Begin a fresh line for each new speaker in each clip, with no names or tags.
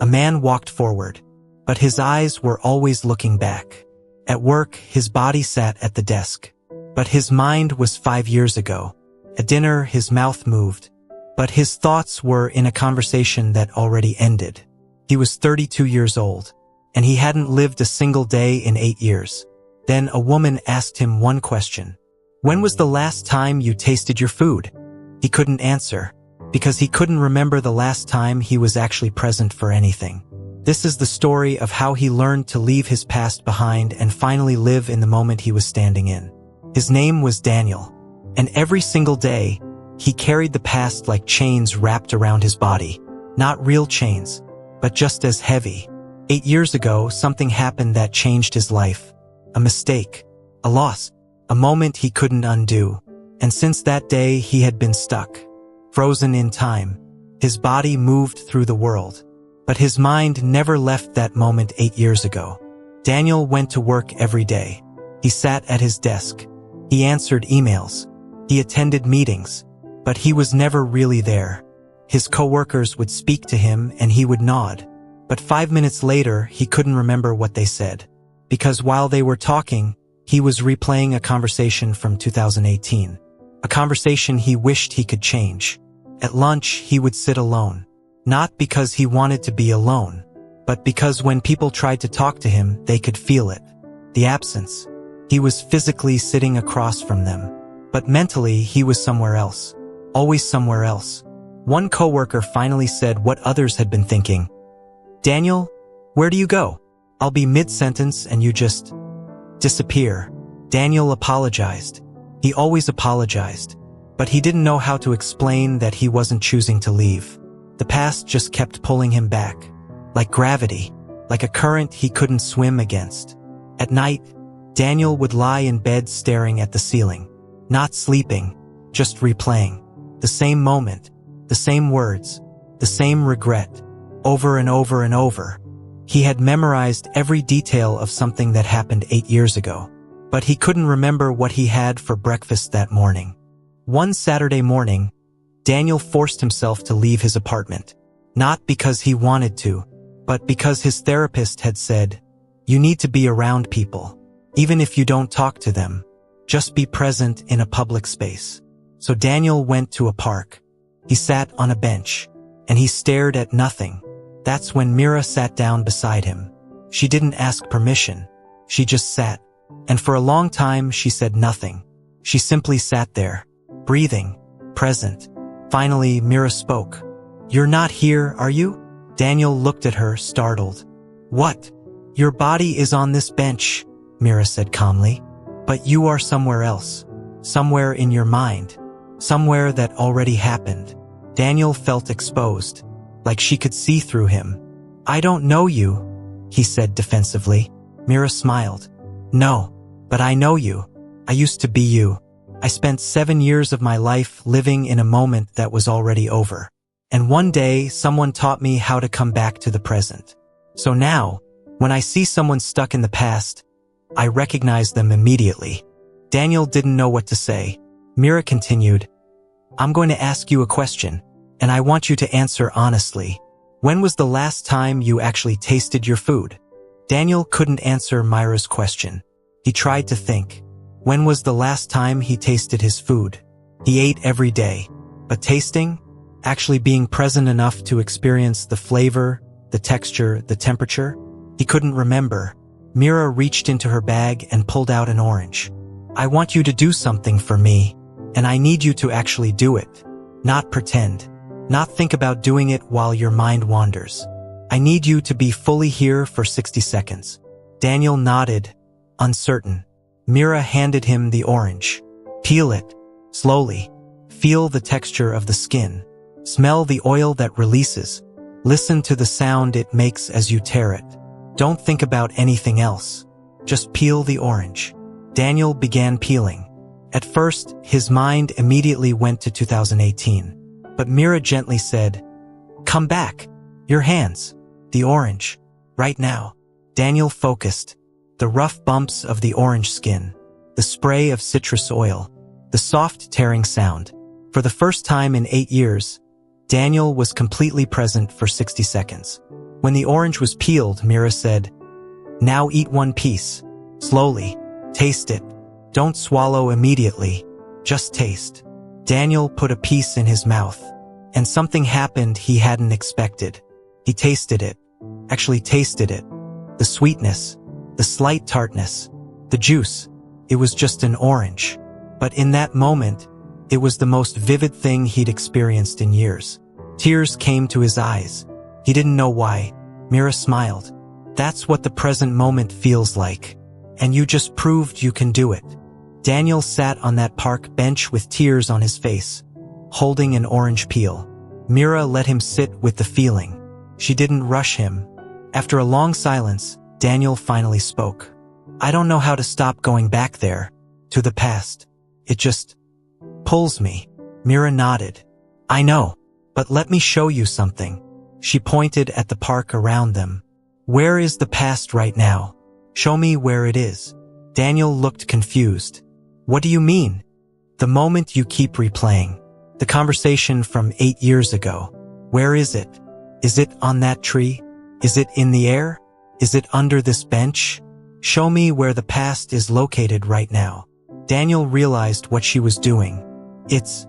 A man walked forward, but his eyes were always looking back. At work, his body sat at the desk, but his mind was 5 years ago. At dinner, his mouth moved, but his thoughts were in a conversation that already ended. He was 32 years old, and he hadn't lived a single day in 8 years. Then a woman asked him one question. When was the last time you tasted your food? He couldn't answer, because he couldn't remember the last time he was actually present for anything. This is the story of how he learned to leave his past behind and finally live in the moment he was standing in. His name was Daniel, and every single day, he carried the past like chains wrapped around his body. Not real chains, but just as heavy. 8 years ago, something happened that changed his life. A mistake, a loss, a moment he couldn't undo. And since that day, he had been stuck, frozen in time. His body moved through the world, but his mind never left that moment 8 years ago. Daniel went to work every day. He sat at his desk. He answered emails. He attended meetings, but he was never really there. His coworkers would speak to him and he would nod. But 5 minutes later, he couldn't remember what they said, because while they were talking, he was replaying a conversation from 2018. A conversation he wished he could change. At lunch, he would sit alone. Not because he wanted to be alone, but because when people tried to talk to him, they could feel it. The absence. He was physically sitting across from them, but mentally he was somewhere else. Always somewhere else. One coworker finally said what others had been thinking. Daniel, where do you go? I'll be mid-sentence and you just disappear. Daniel apologized. He always apologized, but he didn't know how to explain that he wasn't choosing to leave. The past just kept pulling him back, like gravity, like a current he couldn't swim against. At night, Daniel would lie in bed staring at the ceiling, not sleeping, just replaying. The same moment, the same words, the same regret, over and over and over. He had memorized every detail of something that happened 8 years ago, but he couldn't remember what he had for breakfast that morning. One Saturday morning, Daniel forced himself to leave his apartment, not because he wanted to, but because his therapist had said, "You need to be around people. Even if you don't talk to them, just be present in a public space." So Daniel went to a park. He sat on a bench, and he stared at nothing. That's when Mira sat down beside him. She didn't ask permission. She just sat. And for a long time, she said nothing. She simply sat there, breathing, present. Finally, Mira spoke. "You're not here, are you?" Daniel looked at her, startled. "What? Your body is on this bench," Mira said calmly. "But you are somewhere else. Somewhere in your mind. Somewhere that already happened." Daniel felt exposed, like she could see through him. "I don't know you," he said defensively. Mira smiled. "No, but I know you. I used to be you. I spent 7 years of my life living in a moment that was already over. And one day, someone taught me how to come back to the present. So now, when I see someone stuck in the past, I recognize them immediately." Daniel didn't know what to say. Mira continued, "I'm going to ask you a question, and I want you to answer honestly. When was the last time you actually tasted your food?" Daniel couldn't answer Mira's question. He tried to think. When was the last time he tasted his food? He ate every day. But tasting? Actually being present enough to experience the flavor, the texture, the temperature? He couldn't remember. Mira reached into her bag and pulled out an orange. "I want you to do something for me, and I need you to actually do it. Not pretend. Not think about doing it while your mind wanders. I need you to be fully here for 60 seconds. Daniel nodded, uncertain. Mira handed him the orange. "Peel it. Slowly. Feel the texture of the skin. Smell the oil that releases. Listen to the sound it makes as you tear it. Don't think about anything else. Just peel the orange." Daniel began peeling. At first, his mind immediately went to 2018. But Mira gently said, "Come back. Your hands. The orange. Right now." Daniel focused. The rough bumps of the orange skin. The spray of citrus oil. The soft tearing sound. For the first time in 8 years, Daniel was completely present for 60 seconds. When the orange was peeled, Mira said, "Now eat one piece. Slowly. Taste it. Don't swallow immediately. Just taste." Daniel put a piece in his mouth, and something happened he hadn't expected. He tasted it. Actually tasted it. The sweetness. The slight tartness. The juice. It was just an orange. But in that moment, it was the most vivid thing he'd experienced in years. Tears came to his eyes. He didn't know why. Mira smiled. "That's what the present moment feels like. And you just proved you can do it." Daniel sat on that park bench with tears on his face, holding an orange peel. Mira let him sit with the feeling. She didn't rush him. After a long silence, Daniel finally spoke. "I don't know how to stop going back there, to the past. It just pulls me." Mira nodded. "I know, but let me show you something." She pointed at the park around them. "Where is the past right now? Show me where it is." Daniel looked confused. "What do you mean?" "The moment you keep replaying. The conversation from 8 years ago. Where is it? Is it on that tree? Is it in the air? Is it under this bench? Show me where the past is located right now." Daniel realized what she was doing. It's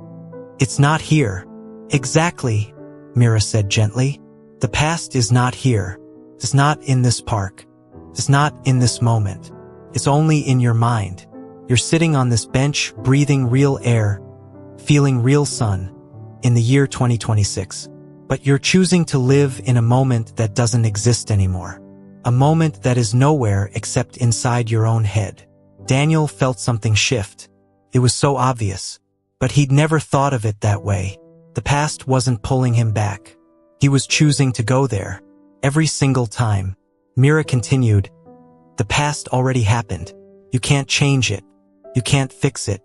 not here." "Exactly," Mira said gently. "The past is not here. It's not in this park. It's not in this moment. It's only in your mind. You're sitting on this bench, breathing real air, feeling real sun, in the year 2026. But you're choosing to live in a moment that doesn't exist anymore. A moment that is nowhere except inside your own head." Daniel felt something shift. It was so obvious. But he'd never thought of it that way. The past wasn't pulling him back. He was choosing to go there. Every single time. Mira continued, "The past already happened. You can't change it. You can't fix it.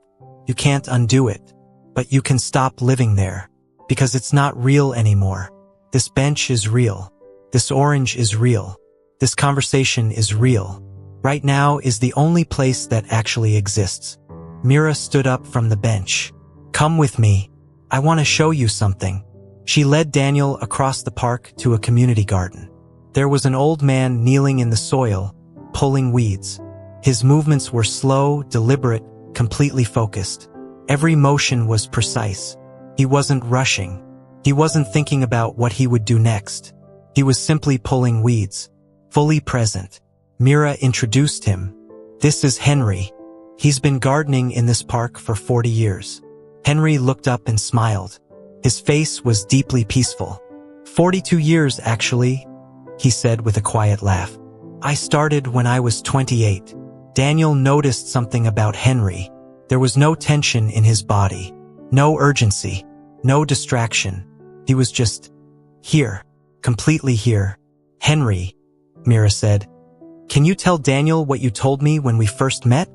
You can't undo it. But you can stop living there. Because it's not real anymore. This bench is real. This orange is real. This conversation is real. Right now is the only place that actually exists." Mira stood up from the bench. "Come with me. I want to show you something." She led Daniel across the park to a community garden. There was an old man kneeling in the soil, pulling weeds. His movements were slow, deliberate, completely focused. Every motion was precise. He wasn't rushing. He wasn't thinking about what he would do next. He was simply pulling weeds, fully present. Mira introduced him. "This is Henry. He's been gardening in this park for 40 years. Henry looked up and smiled. His face was deeply peaceful. 42 years, actually, he said with a quiet laugh. "I started when I was 28. Daniel noticed something about Henry. There was no tension in his body, no urgency, no distraction. He was just here, completely here. "Henry," Mira said, "can you tell Daniel what you told me when we first met?"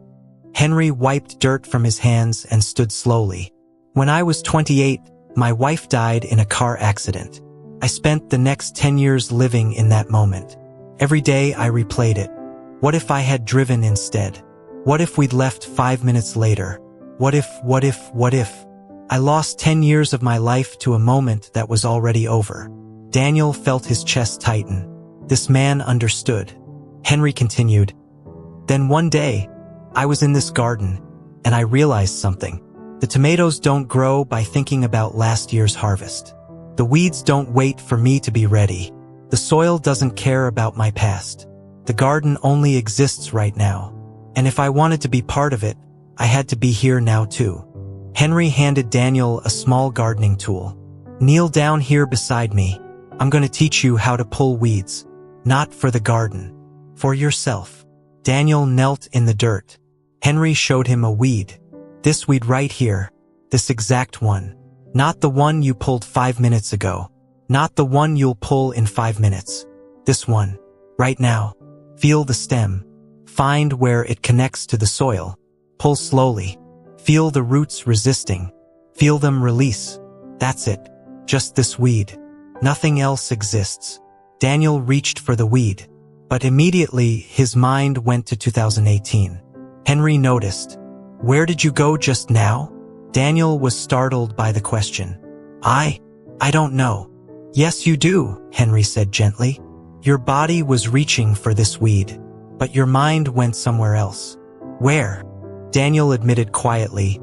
Henry wiped dirt from his hands and stood slowly. "When I was 28, my wife died in a car accident. I spent the next 10 years living in that moment. Every day I replayed it. What if I had driven instead? What if we'd left 5 minutes later? What if? I lost 10 years of my life to a moment that was already over." Daniel felt his chest tighten. This man understood. Henry continued, "Then one day, I was in this garden, and I realized something. The tomatoes don't grow by thinking about last year's harvest. The weeds don't wait for me to be ready. The soil doesn't care about my past. The garden only exists right now. And if I wanted to be part of it, I had to be here now too." Henry handed Daniel a small gardening tool. "Kneel down here beside me. I'm going to teach you how to pull weeds. Not for the garden. For yourself." Daniel knelt in the dirt. Henry showed him a weed. "This weed right here. This exact one. Not the one you pulled 5 minutes ago. Not the one you'll pull in 5 minutes. This one. Right now. Feel the stem. Find where it connects to the soil. Pull slowly. Feel the roots resisting. Feel them release. That's it. Just this weed. Nothing else exists." Daniel reached for the weed. But immediately his mind went to 2018. Henry noticed. "Where did you go just now?" Daniel was startled by the question. I don't know." "Yes, you do," Henry said gently. Your body was reaching for this weed, but your mind went somewhere else. Where? Daniel admitted quietly.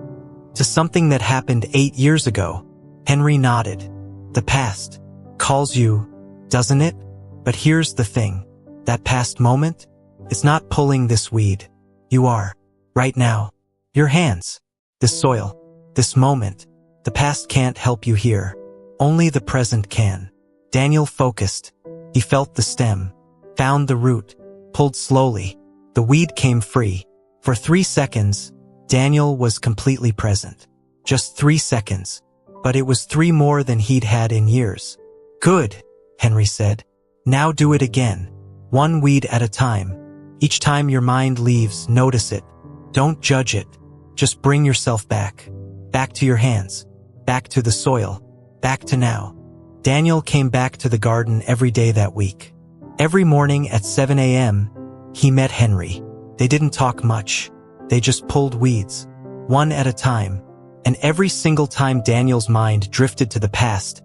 To something that happened 8 years ago. Henry nodded. The past calls you, doesn't it? But here's the thing. That past moment? It's not pulling this weed. You are. Right now. Your hands. This soil. This moment. The past can't help you here. Only the present can. Daniel focused. He felt the stem. Found the root. Pulled slowly. The weed came free. For 3 seconds, Daniel was completely present. Just 3 seconds. But it was 3 more than he'd had in years. Good, Henry said. Now do it again. 1 weed at a time. Each time your mind leaves, notice it. Don't judge it. Just bring yourself back. Back to your hands. Back to the soil. Back to now. Daniel came back to the garden every day that week. Every morning at 7 a.m., he met Henry. They didn't talk much. They just pulled weeds. 1 at a time. And every single time Daniel's mind drifted to the past,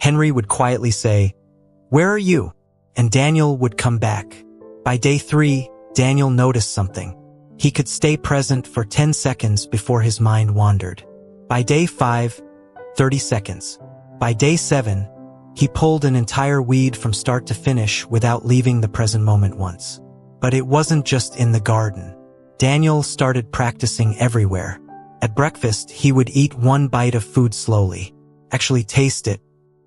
Henry would quietly say, "Where are you?" And Daniel would come back. By day 3, Daniel noticed something. He could stay present for 10 seconds before his mind wandered. By day 5, 30 seconds. By day 7, he pulled an entire weed from start to finish without leaving the present moment once. But it wasn't just in the garden. Daniel started practicing everywhere. At breakfast, he would eat 1 bite of food slowly. Actually taste it.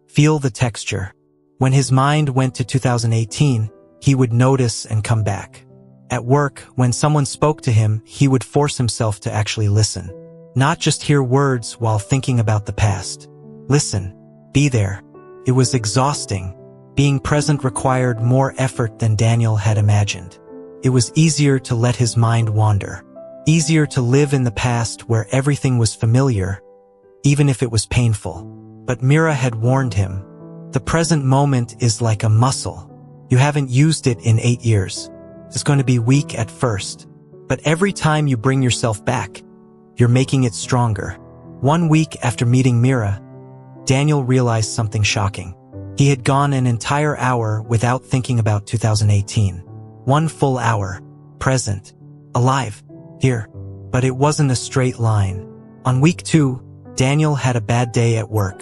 Feel the texture. When his mind went to 2018, he would notice and come back. At work, when someone spoke to him, he would force himself to actually listen. Not just hear words while thinking about the past. Listen. Be there. It was exhausting. Being present required more effort than Daniel had imagined. It was easier to let his mind wander. Easier to live in the past where everything was familiar, even if it was painful. But Mira had warned him. The present moment is like a muscle. You haven't used it in 8 years. It's going to be weak at first. But every time you bring yourself back, you're making it stronger. 1 week after meeting Mira, Daniel realized something shocking. He had gone an entire hour without thinking about 2018. 1 full hour. Present. Alive. Here. But it wasn't a straight line. On week 2, Daniel had a bad day at work.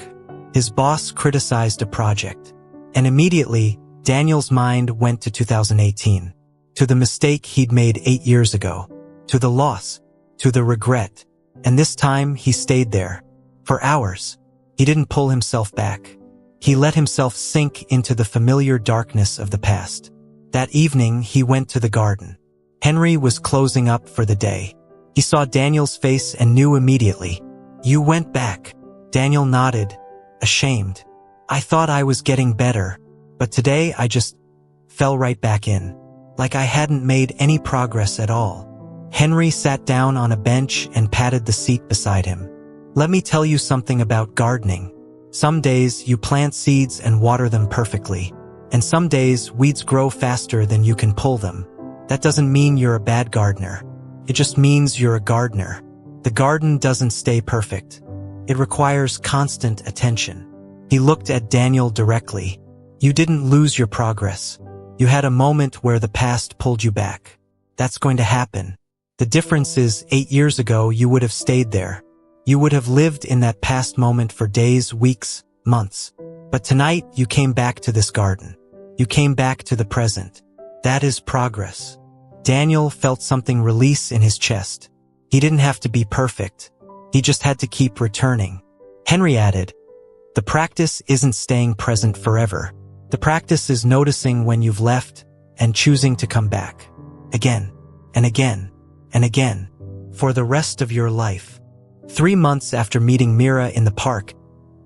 His boss criticized a project. And immediately, Daniel's mind went to 2018. To the mistake he'd made 8 years ago. To the loss. To the regret. And this time, he stayed there. For hours. He didn't pull himself back. He let himself sink into the familiar darkness of the past. That evening, he went to the garden. Henry was closing up for the day. He saw Daniel's face and knew immediately. "You went back." Daniel nodded, ashamed. "I thought I was getting better, but today I just fell right back in. Like I hadn't made any progress at all." Henry sat down on a bench and patted the seat beside him. "Let me tell you something about gardening. Some days you plant seeds and water them perfectly, and some days weeds grow faster than you can pull them. That doesn't mean you're a bad gardener. It just means you're a gardener. The garden doesn't stay perfect. It requires constant attention." He looked at Daniel directly. "You didn't lose your progress. You had a moment where the past pulled you back. That's going to happen. The difference is 8 years ago you would have stayed there. You would have lived in that past moment for days, weeks, months. But tonight you came back to this garden. You came back to the present. That is progress." Daniel felt something release in his chest. He didn't have to be perfect. He just had to keep returning. Henry added, "The practice isn't staying present forever. The practice is noticing when you've left and choosing to come back. Again, and again, and again, for the rest of your life." 3 months after meeting Mira in the park,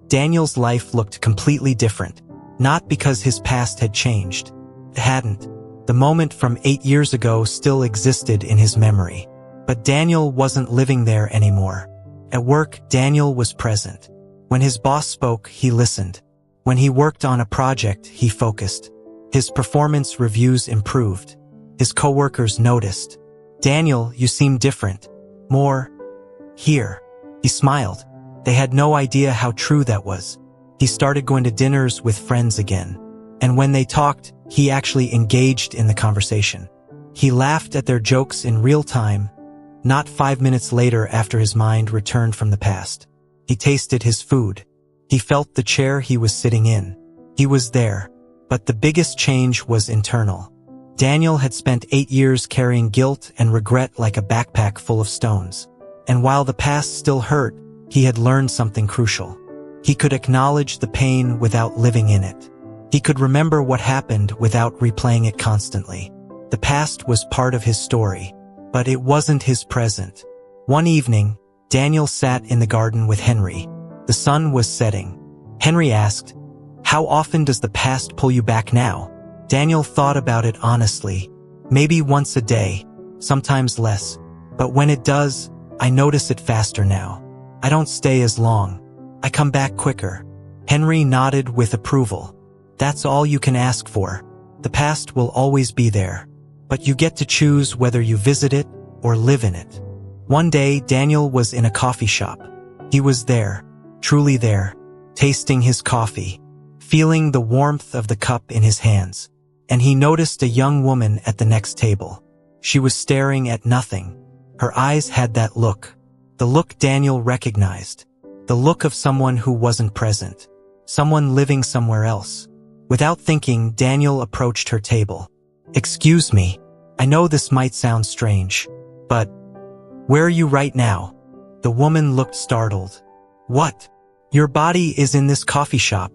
Daniel's life looked completely different. Not because his past had changed. It hadn't. The moment from 8 years ago still existed in his memory. But Daniel wasn't living there anymore. At work, Daniel was present. When his boss spoke, he listened. When he worked on a project, he focused. His performance reviews improved. His coworkers noticed. "Daniel, you seem different. More here." He smiled. They had no idea how true that was. He started going to dinners with friends again. And when they talked, he actually engaged in the conversation. He laughed at their jokes in real time, not 5 minutes later after his mind returned from the past. He tasted his food. He felt the chair he was sitting in. He was there. But the biggest change was internal. Daniel had spent 8 years carrying guilt and regret like a backpack full of stones. And while the past still hurt, he had learned something crucial. He could acknowledge the pain without living in it. He could remember what happened without replaying it constantly. The past was part of his story, but it wasn't his present. One evening, Daniel sat in the garden with Henry. The sun was setting. Henry asked, "How often does the past pull you back now?" Daniel thought about it honestly. Maybe once a day, sometimes less. But when it does, I notice it faster now. I don't stay as long. I come back quicker. Henry nodded with approval. That's all you can ask for. The past will always be there. But you get to choose whether you visit it or live in it. One day, Daniel was in a coffee shop. He was there, truly there, tasting his coffee, feeling the warmth of the cup in his hands. And he noticed a young woman at the next table. She was staring at nothing. Her eyes had that look. The look Daniel recognized. The look of someone who wasn't present. Someone living somewhere else. Without thinking, Daniel approached her table. "Excuse me, I know this might sound strange, but where are you right now?" The woman looked startled. "What? Your body is in this coffee shop,"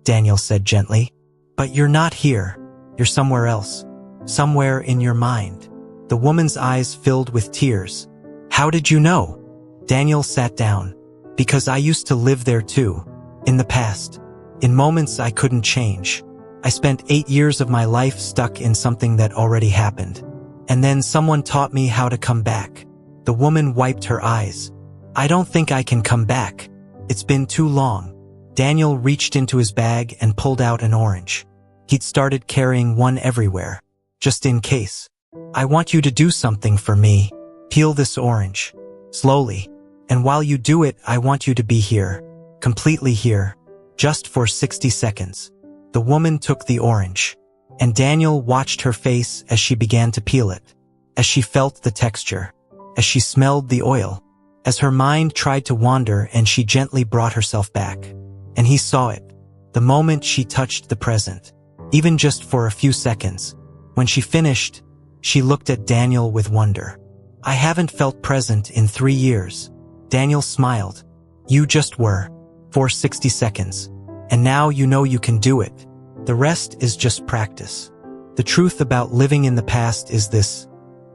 Daniel said gently. "But you're not here. You're somewhere else. Somewhere in your mind." The woman's eyes filled with tears. "How did you know?" Daniel sat down. "Because I used to live there too. In the past. In moments I couldn't change. I spent 8 years of my life stuck in something that already happened. And then someone taught me how to come back." The woman wiped her eyes. "I don't think I can come back. It's been too long." Daniel reached into his bag and pulled out an orange. He'd started carrying one everywhere, just in case. "I want you to do something for me. Peel this orange. Slowly. And while you do it, I want you to be here. Completely here. Just for 60 seconds. The woman took the orange. And Daniel watched her face as she began to peel it. As she felt the texture. As she smelled the oil. As her mind tried to wander and she gently brought herself back. And he saw it. The moment she touched the present. Even just for a few seconds. When she finished, she looked at Daniel with wonder. "I haven't felt present in 3 years. Daniel smiled. "You just were. For 60 seconds. And now you know you can do it. The rest is just practice." The truth about living in the past is this.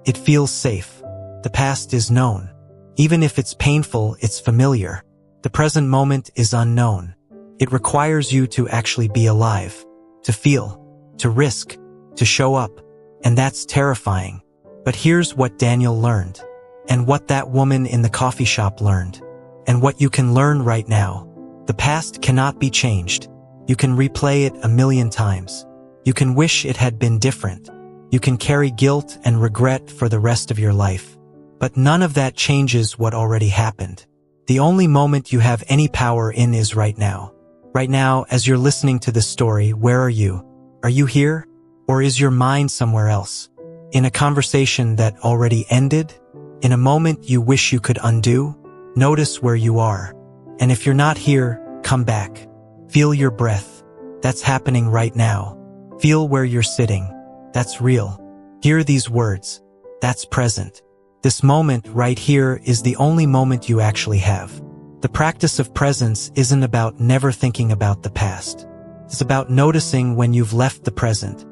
It feels safe. The past is known. Even if it's painful, it's familiar. The present moment is unknown. It requires you to actually be alive. To feel. To risk. To show up. And that's terrifying. But here's what Daniel learned. And what that woman in the coffee shop learned. And what you can learn right now. The past cannot be changed. You can replay it a million times. You can wish it had been different. You can carry guilt and regret for the rest of your life. But none of that changes what already happened. The only moment you have any power in is right now. Right now, as you're listening to this story, where are you? Are you here? Or is your mind somewhere else? In a conversation that already ended? In a moment you wish you could undo? Notice where you are. And if you're not here, come back. Feel your breath. That's happening right now. Feel where you're sitting. That's real. Hear these words. That's present. This moment right here is the only moment you actually have. The practice of presence isn't about never thinking about the past. It's about noticing when you've left the present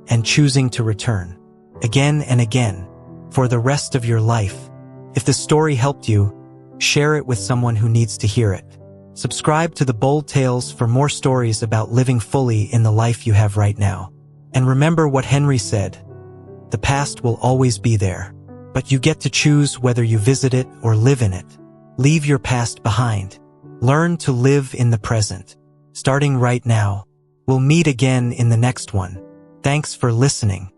and choosing to return. Again and again. For the rest of your life. If the story helped you, share it with someone who needs to hear it. Subscribe to The Bold Tales for more stories about living fully in the life you have right now. And remember what Henry said. The past will always be there. But you get to choose whether you visit it or live in it. Leave your past behind. Learn to live in the present. Starting right now. We'll meet again in the next one. Thanks for listening.